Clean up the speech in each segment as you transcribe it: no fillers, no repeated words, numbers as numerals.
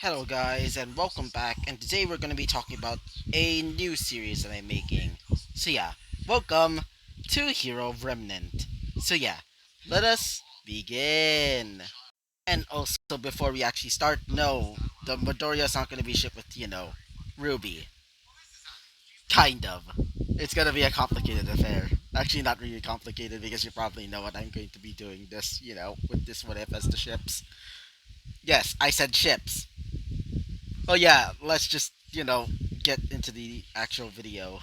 Hello, guys, and welcome back. And today we're going to be talking about a new series that I'm making. So, yeah, welcome to Hero of Remnant. So, yeah, let us begin. And also, before we actually start, no, the Midoriya's not going to be shipped with, Ruby. Kind of. It's going to be a complicated affair. Actually, not really complicated because you probably know what I'm going to be doing this, with this what if as the ships. Yes, I said ships. Oh yeah, let's just, get into the actual video.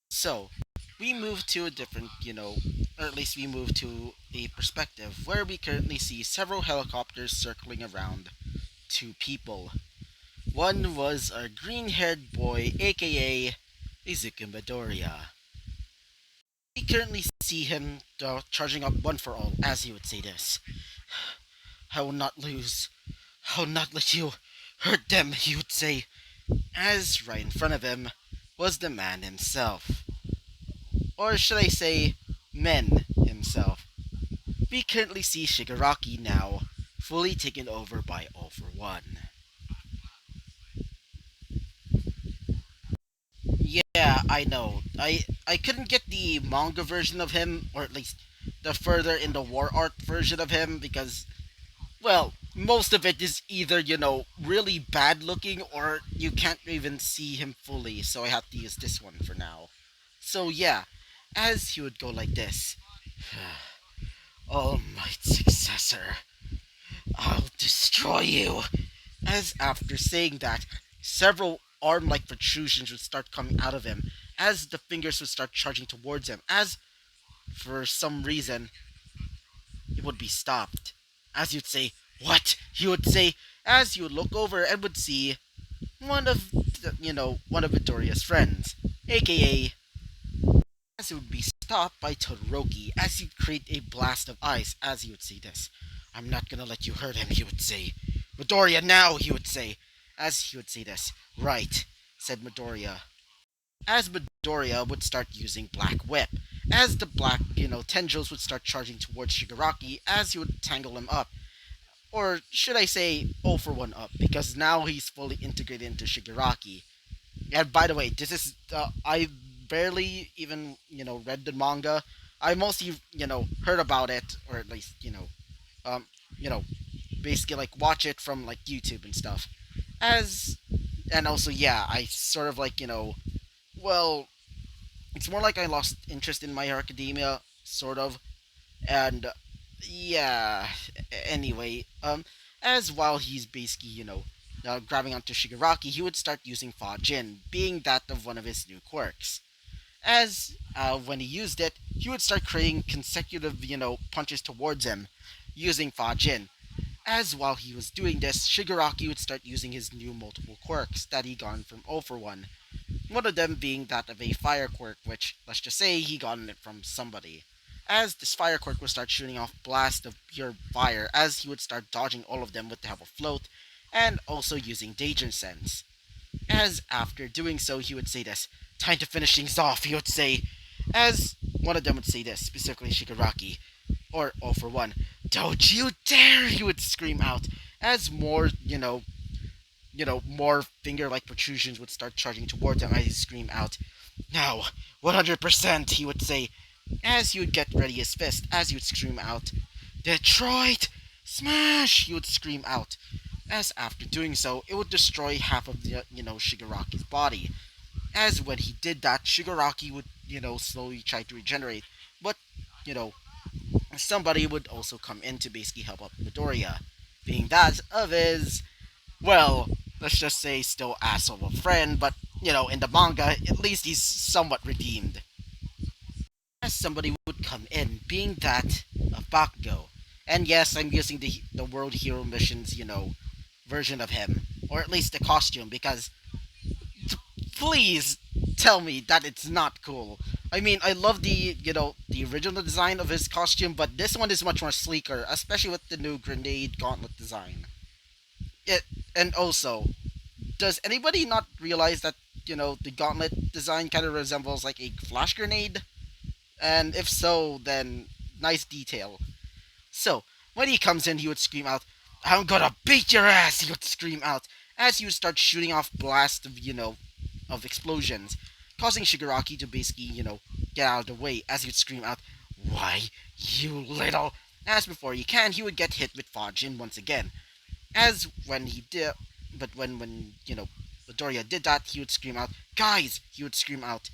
So, we move to a different, or at least we move to a perspective where we currently see several helicopters circling around two people. One was a green-haired boy, aka Izuku Midoriya. We currently see him charging up one for all, as he would say this. I will not lose. I will not let you hurt them, he would say, as right in front of him was the man himself. Or should I say, men himself. We currently see Shigaraki now, fully taken over by All for One. Yeah, I know. I couldn't get the manga version of him, or at least the further in the war art version of him, because, well, most of it is either, really bad looking, or you can't even see him fully, so I have to use this one for now. So yeah, as he would go like this. All Might successor, I'll destroy you. As after saying that, several arm-like protrusions would start coming out of him, as the fingers would start charging towards him, as for some reason it would be stopped. As you'd say, "What?" he would say, as you would look over and would see one of Midoriya's friends, aka as it would be stopped by Todoroki as he'd create a blast of ice as he would say this. "I'm not gonna let you hurt him," he would say. "Midoriya, now," he would say, as he would say this. "Right," said Midoriya. As Midoriya would start using Black Whip, as the black, tendrils would start charging towards Shigaraki as he would tangle him up. Or should I say, 0 for 1 up, because now he's fully integrated into Shigaraki. And by the way, this is I barely even read the manga. I mostly heard about it, or at least um you know basically like watch it from like YouTube and stuff. As and also yeah, I sort of like well, it's more like I lost interest in My Hero Academia, sort of, and yeah. Anyway, as while he's basically grabbing onto Shigaraki, he would start using Fajin, being that of one of his new quirks. As when he used it, he would start creating consecutive punches towards him, using Fajin. As while he was doing this, Shigaraki would start using his new multiple quirks that he got from 0 for 1. One of them being that of a fire quirk, which, let's just say, he gotten it from somebody. As this fire quirk would start shooting off blasts of pure fire, as he would start dodging all of them with the help of float, and also using danger sense. As after doing so, he would say this, "Time to finish things off," he would say, as one of them would say this, specifically Shigaraki, or All for One. "Don't you dare!" he would scream out, as more, more finger-like protrusions would start charging towards him as he screamed out. "Now, 100%, he would say, as he would get ready his fist, as he would scream out, "Detroit! Smash!" he would scream out. As after doing so, it would destroy half of the, Shigaraki's body. As when he did that, Shigaraki would, slowly try to regenerate. But, you know, somebody would also come in to basically help out Midoriya. Being that of his, well, let's just say still asshole of a friend, but, in the manga, at least he's somewhat redeemed. As somebody would come in, being that of Bakugo. And yes, I'm using the World Hero Missions, version of him. Or at least the costume, because please tell me that it's not cool. I mean, I love the original design of his costume, but this one is much more sleeker, especially with the new grenade gauntlet design. It and also, does anybody not realize that the gauntlet design kind of resembles like a flash grenade? And if so, then nice detail. So when he comes in, he would scream out, "I'm gonna beat your ass!" He would scream out, as he would start shooting off blasts of, of explosions, causing Shigaraki to basically, get out of the way as he would scream out, "Why, you little..." As before he can, he would get hit with Fajin once again. As when he did, but when Midoriya did that, he would scream out, "Guys!" He would scream out,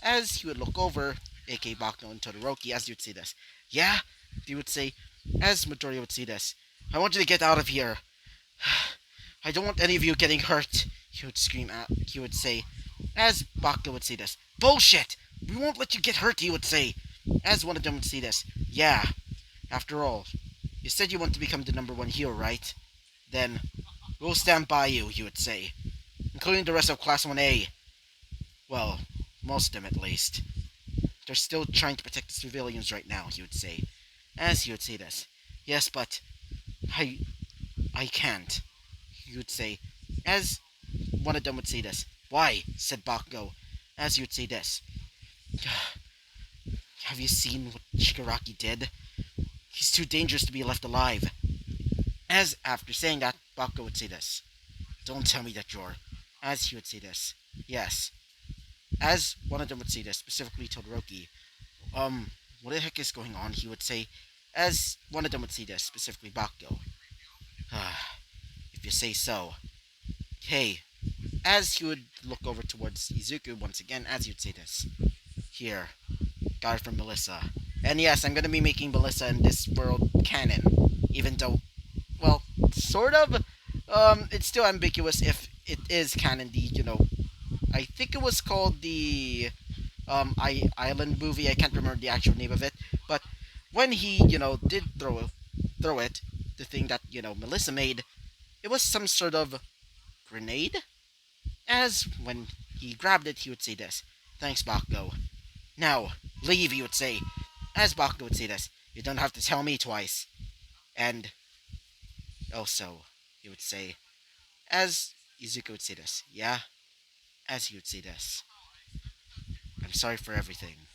as he would look over, aka Bakuno and Todoroki, as he would say this. "Yeah?" He would say, as Midoriya would say this. "I want you to get out of here. I don't want any of you getting hurt," he would scream out. He would say, as Bakuno would say this. "Bullshit! We won't let you get hurt," he would say, as one of them would say this. "Yeah, after all, you said you want to become the number one hero, right? Then, we'll stand by you," he would say, "including the rest of Class 1A. Well, most of them at least. They're still trying to protect the civilians right now," he would say, as he would say this. "Yes, but I I can't," he would say, as one of them would say this. "Why?" said Bakugo, as he would say this. "Have you seen what Shigaraki did? He's too dangerous to be left alive." As after saying that, Bakugo would say this. "Don't tell me that you're..." As he would say this. "Yes." As one of them would say this, specifically Todoroki. What the heck is going on?" he would say, as one of them would say this, specifically Bakugo. "If you say so. Hey," as he would look over towards Izuku once again, as he would say this. "Here, got it from Melissa. And yes, I'm gonna be making Melissa in this world canon, even though, well, sort of. It's still ambiguous if it is canon. I think it was called the Island movie. I can't remember the actual name of it, but when he did throw it, the thing that Melissa made, it was some sort of grenade. As when he grabbed it, he would say this. "Thanks, Bakugo. Now leave," he would say, as Bakugo would say this. "You don't have to tell me twice." And also, he would say, as Izuku would say this. "Yeah," as he would say this. "I'm sorry for everything.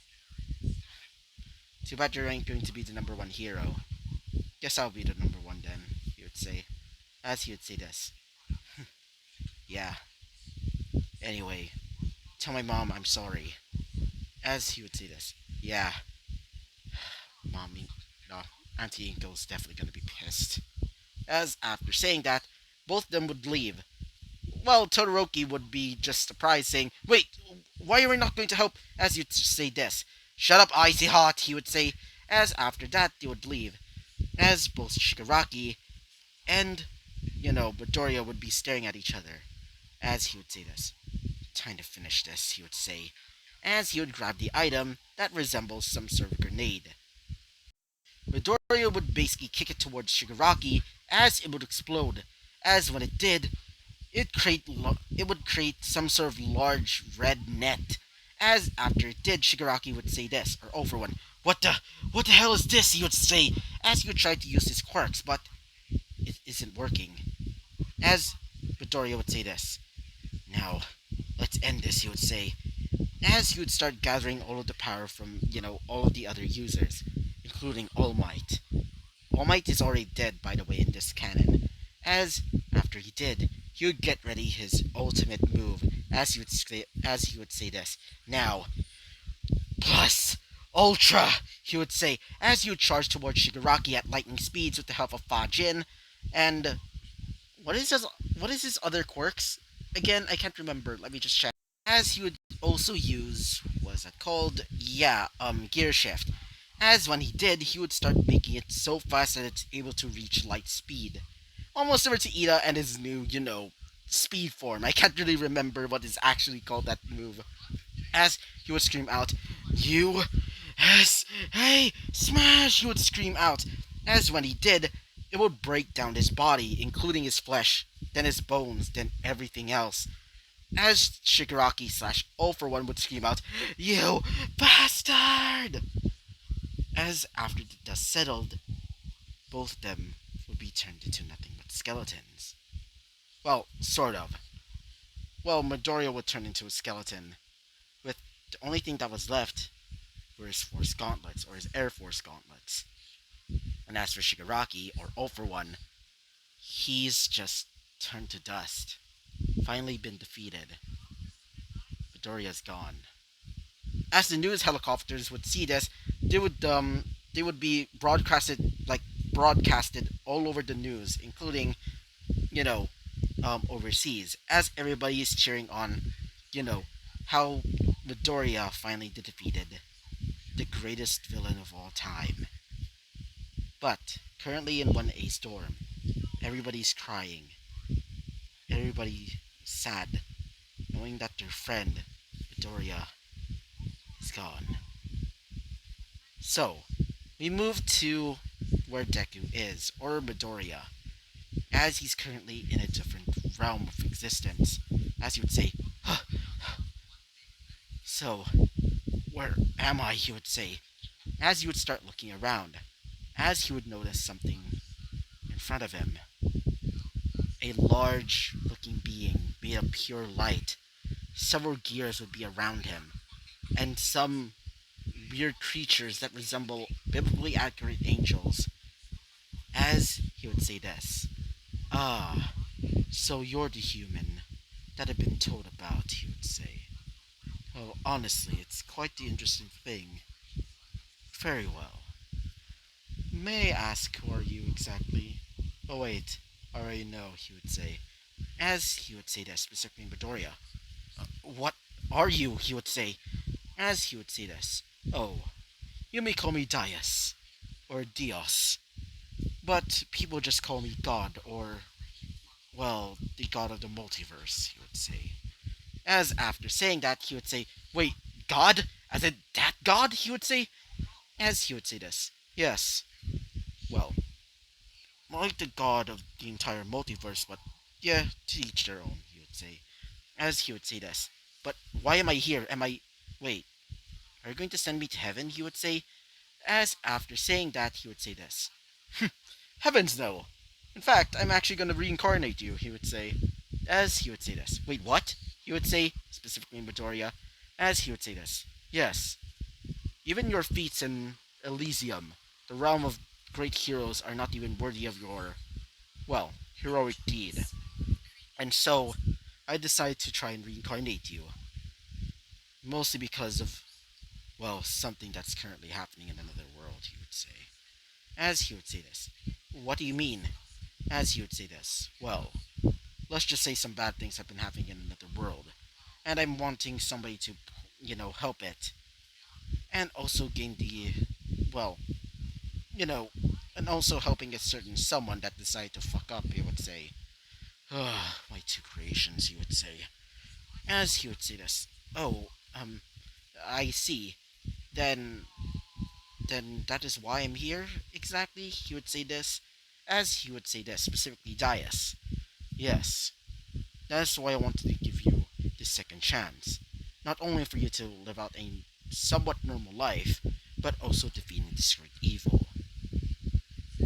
Too bad you ain't going to be the number one hero. Guess I'll be the number one then," he would say, as he would say this. "Yeah. Anyway, tell my mom I'm sorry," as he would say this. "Yeah. Mommy, no, Auntie Inko's definitely gonna be pissed." As after saying that, both of them would leave. Well, Todoroki would be just surprised, saying, "Wait, why are we not going to help?" As you'd say this. "Shut up, Icy Hot," he would say, as after that they would leave. As both Shigaraki and, Midoriya would be staring at each other. As he would say this. "Time to finish this," he would say, as he would grab the item that resembles some sort of grenade. Midoriya would basically kick it towards Shigaraki as it would explode. As when it did, it would create some sort of large red net. As after it did, Shigaraki would say this, or over one. What the hell is this?" he would say, as he would try to use his quirks, but it isn't working. As Midoriya would say this. "Now, let's end this," he would say, as he would start gathering all of the power from, all of the other users, including All Might. All Might is already dead, by the way, in this canon. As after he did, he would get ready his ultimate move, as he would say this. "Now, plus Ultra," he would say, as he would charge towards Shigaraki at lightning speeds with the help of Fajin. And what is his other quirks? Again, I can't remember. Let me just check. As he would also use, what is that called? Yeah, gear shift. As when he did, he would start making it so fast that it's able to reach light speed. Almost similar to Ida and his new, speed form. I can't really remember what is actually called that move. As he would scream out, "You, hey, smash!" he would scream out. As when he did, it would break down his body, including his flesh, then his bones, then everything else. As Shigaraki slash All for One would scream out, "You bastard!" As after the dust settled, both of them would be turned into nothing but skeletons. Well, sort of. Well, Midoriya would turn into a skeleton, with the only thing that was left were his Force Gauntlets, or his Air Force Gauntlets. And as for Shigaraki, or All for One, he's just turned to dust. finally been defeated. Midoriya's gone. As the news helicopters would see this, they would be broadcasted all over the news, including you know overseas, as everybody is cheering on you know how Midoriya finally defeated the greatest villain of all time. But currently in 1A storm, everybody's crying, everybody sad, knowing that their friend Midoriya is gone. So we move to where Deku is, or Midoriya, as he's currently in a different realm of existence. As you would say, huh. So, where am I, he would say, as he would start looking around, as he would notice something in front of him. A large looking being made of pure light. Several gears would be around him, and some weird creatures that resemble biblically accurate angels. As he would say this, "Ah, so you're the human that I've been told about," he would say. "Oh, honestly, it's quite the interesting thing. Very well. May I ask who are you exactly?" "Oh wait, I already know," he would say. As he would say this, specifically Midoriya. "What are you?" he would say. As he would say this. "Oh, you may call me Dias, or Dios, but people just call me God, or, well, the God of the multiverse," he would say. As after saying that, he would say, "Wait, God? As in that God?" he would say. As he would say this. "Yes, well, like the God of the entire multiverse, but yeah, to each their own," he would say. As he would say this. "But why am I here? Am I... Wait, are you going to send me to heaven?" he would say. As after saying that, he would say this. "Heavens no! In fact, I'm actually going to reincarnate you," he would say. As he would say this. "Wait, what?" he would say, specifically in Midoriya. As he would say this. "Yes, even your feats in Elysium, the realm of great heroes, are not even worthy of your, well, heroic deed. And so, I decided to try and reincarnate you. Mostly because of, well, something that's currently happening in another world," he would say. As he would say this. "What do you mean?" As he would say this. "Well, let's just say some bad things have been happening in another world. And I'm wanting somebody to, help it. And also gain the, well, you know, and also helping a certain someone that decided to fuck up," he would say. "Ah, my two creations," he would say. As he would say this. "Oh, I see. Then, then that is why I'm here, exactly," he would say this. As he would say this, specifically Dias. "Yes, that's why I wanted to give you this second chance. Not only for you to live out a somewhat normal life, but also defeating this great evil."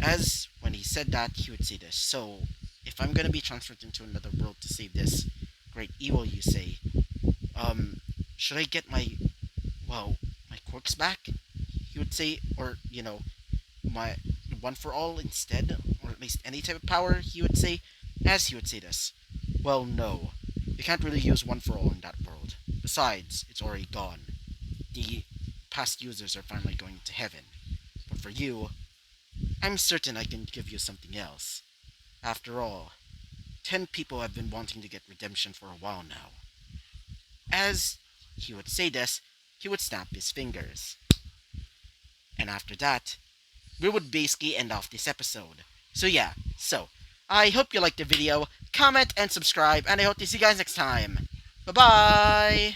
As when he said that, he would say this. "So, if I'm gonna be transferred into another world to save this great evil, you say, should I get my, well, my quirks back?" he would say, or, my one for all instead, or at least any type of power, he would say. As he would say this. "Well, no. You can't really use one for all in that world. Besides, it's already gone. The past users are finally going to heaven. But for you, I'm certain I can give you something else. After all, 10 people have been wanting to get redemption for a while now." As he would say this, he would snap his fingers. And after that, we would basically end off this episode. So yeah, I hope you liked the video, comment and subscribe, and I hope to see you guys next time. Bye bye!